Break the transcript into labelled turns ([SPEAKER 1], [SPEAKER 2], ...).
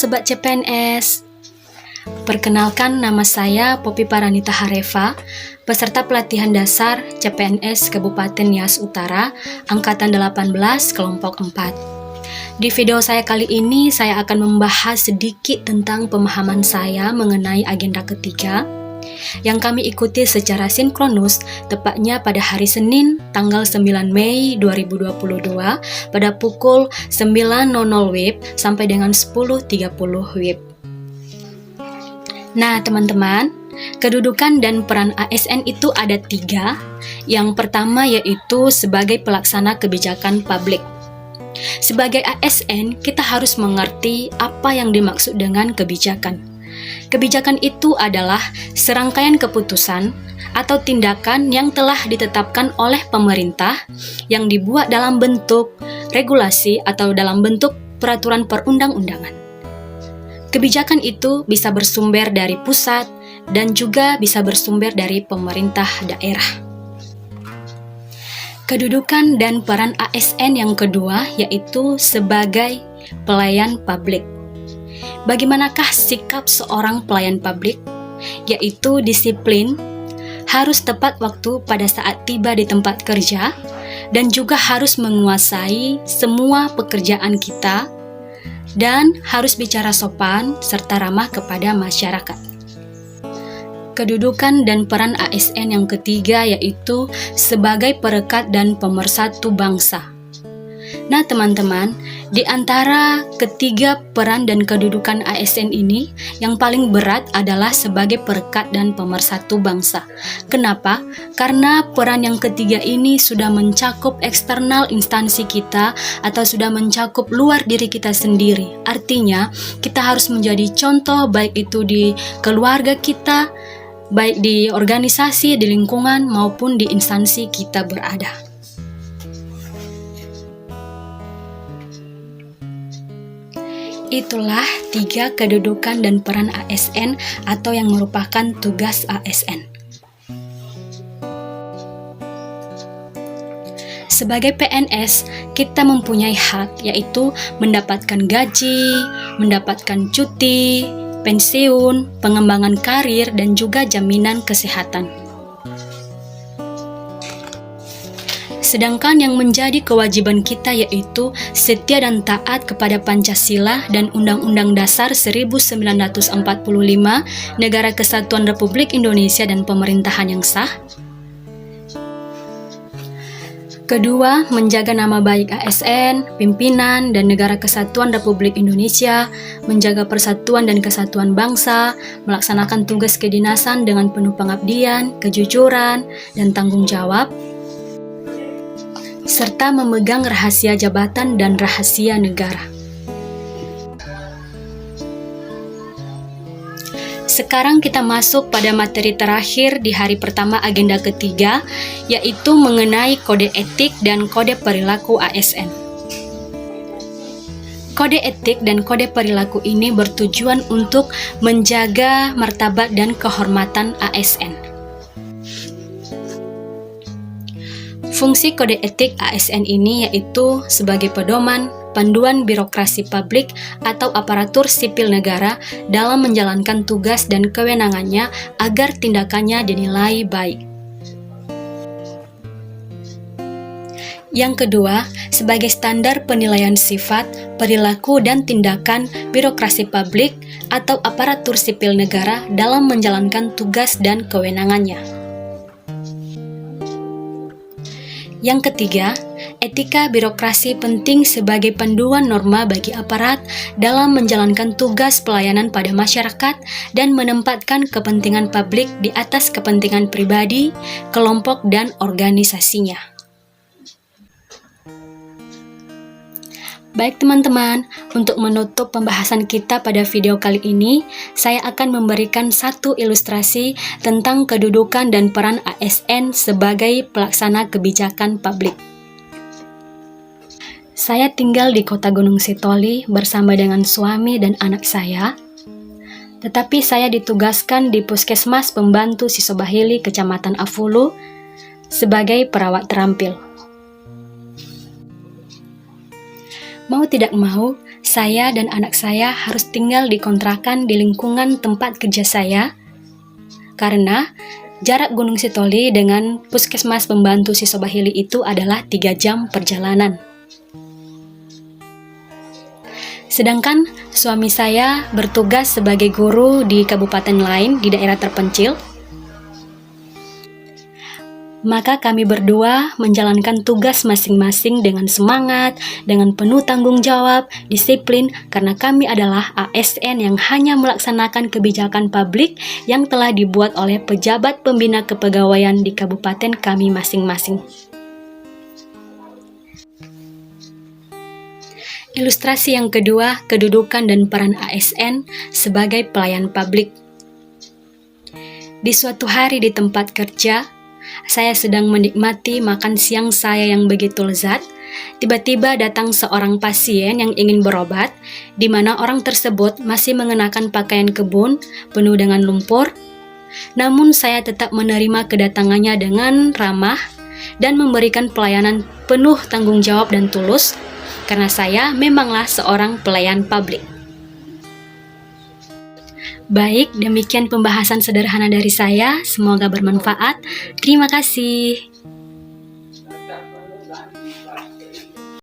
[SPEAKER 1] Sobat CPNS. Perkenalkan, nama saya Poppy Paranita Hareva, peserta pelatihan dasar CPNS Kabupaten Nias Utara, Angkatan 18, Kelompok 4. Di video saya kali ini, saya akan membahas sedikit tentang pemahaman saya mengenai agenda ketiga, yang kami ikuti secara sinkronus tepatnya pada hari Senin tanggal 9 Mei 2022 pada pukul 9.00 WIB sampai dengan 10.30 WIB. Nah teman-teman, kedudukan dan peran ASN itu ada 3. Yang pertama yaitu sebagai pelaksana kebijakan publik. Sebagai ASN, kita harus mengerti apa yang dimaksud dengan kebijakan. Kebijakan itu adalah serangkaian keputusan atau tindakan yang telah ditetapkan oleh pemerintah yang dibuat dalam bentuk regulasi atau dalam bentuk peraturan perundang-undangan. Kebijakan itu bisa bersumber dari pusat dan juga bisa bersumber dari pemerintah daerah. Kedudukan dan peran ASN yang kedua yaitu sebagai pelayan publik. Bagaimanakah sikap seorang pelayan publik? Yaitu disiplin, harus tepat waktu pada saat tiba di tempat kerja, dan juga harus menguasai semua pekerjaan kita, dan harus bicara sopan serta ramah kepada masyarakat. Kedudukan dan peran ASN yang ketiga yaitu sebagai perekat dan pemersatu bangsa. Nah teman-teman, di antara ketiga peran dan kedudukan ASN ini, yang paling berat adalah sebagai perekat dan pemersatu bangsa. Kenapa? Karena peran yang ketiga ini sudah mencakup eksternal instansi kita atau sudah mencakup luar diri kita sendiri. Artinya, kita harus menjadi contoh baik itu di keluarga kita, baik di organisasi, di lingkungan, maupun di instansi kita berada. Itulah 3 kedudukan dan peran ASN atau yang merupakan tugas ASN. Sebagai PNS, kita mempunyai hak yaitu mendapatkan gaji, mendapatkan cuti, pensiun, pengembangan karir, dan juga jaminan kesehatan. Sedangkan yang menjadi kewajiban kita yaitu setia dan taat kepada Pancasila dan Undang-Undang Dasar 1945, Negara Kesatuan Republik Indonesia dan pemerintahan yang sah. Kedua, menjaga nama baik ASN, pimpinan, dan Negara Kesatuan Republik Indonesia, menjaga persatuan dan kesatuan bangsa, melaksanakan tugas kedinasan dengan penuh pengabdian, kejujuran, dan tanggung jawab, serta memegang rahasia jabatan dan rahasia negara. Sekarang kita masuk pada materi terakhir di hari pertama agenda ketiga, yaitu mengenai kode etik dan kode perilaku ASN. Kode etik dan kode perilaku ini bertujuan untuk menjaga martabat dan kehormatan ASN. Fungsi kode etik ASN ini yaitu sebagai pedoman, panduan birokrasi publik atau aparatur sipil negara dalam menjalankan tugas dan kewenangannya agar tindakannya dinilai baik. Yang kedua, sebagai standar penilaian sifat, perilaku, dan tindakan birokrasi publik atau aparatur sipil negara dalam menjalankan tugas dan kewenangannya. Yang ketiga, etika birokrasi penting sebagai panduan norma bagi aparat dalam menjalankan tugas pelayanan pada masyarakat dan menempatkan kepentingan publik di atas kepentingan pribadi, kelompok, dan organisasinya. Baik teman-teman, untuk menutup pembahasan kita pada video kali ini, saya akan memberikan satu ilustrasi tentang kedudukan dan peran ASN sebagai pelaksana kebijakan publik. Saya tinggal di Kota Gunung Sitoli bersama dengan suami dan anak saya, tetapi saya ditugaskan di Puskesmas Pembantu Sisobahili, Kecamatan Afulu, sebagai perawat terampil. Mau tidak mau, Saya dan anak saya harus tinggal di kontrakan di lingkungan tempat kerja saya karena jarak Gunung Sitoli dengan Puskesmas Pembantu Sisobahili itu adalah 3 jam perjalanan. Sedangkan suami saya bertugas sebagai guru di kabupaten lain di daerah terpencil. Maka kami berdua menjalankan tugas masing-masing dengan semangat, dengan penuh tanggung jawab, disiplin, karena kami adalah ASN yang hanya melaksanakan kebijakan publik yang telah dibuat oleh pejabat pembina kepegawaian di kabupaten kami masing-masing. Ilustrasi yang kedua, kedudukan dan peran ASN sebagai pelayan publik. Di suatu hari di tempat kerja, saya sedang menikmati makan siang saya yang begitu lezat. Tiba-tiba datang seorang pasien yang ingin berobat, di mana orang tersebut masih mengenakan pakaian kebun penuh dengan lumpur. Namun saya tetap menerima kedatangannya dengan ramah dan memberikan pelayanan penuh tanggung jawab dan tulus, karena saya memanglah seorang pelayan publik. Baik, demikian pembahasan sederhana dari saya. Semoga bermanfaat. Terima kasih.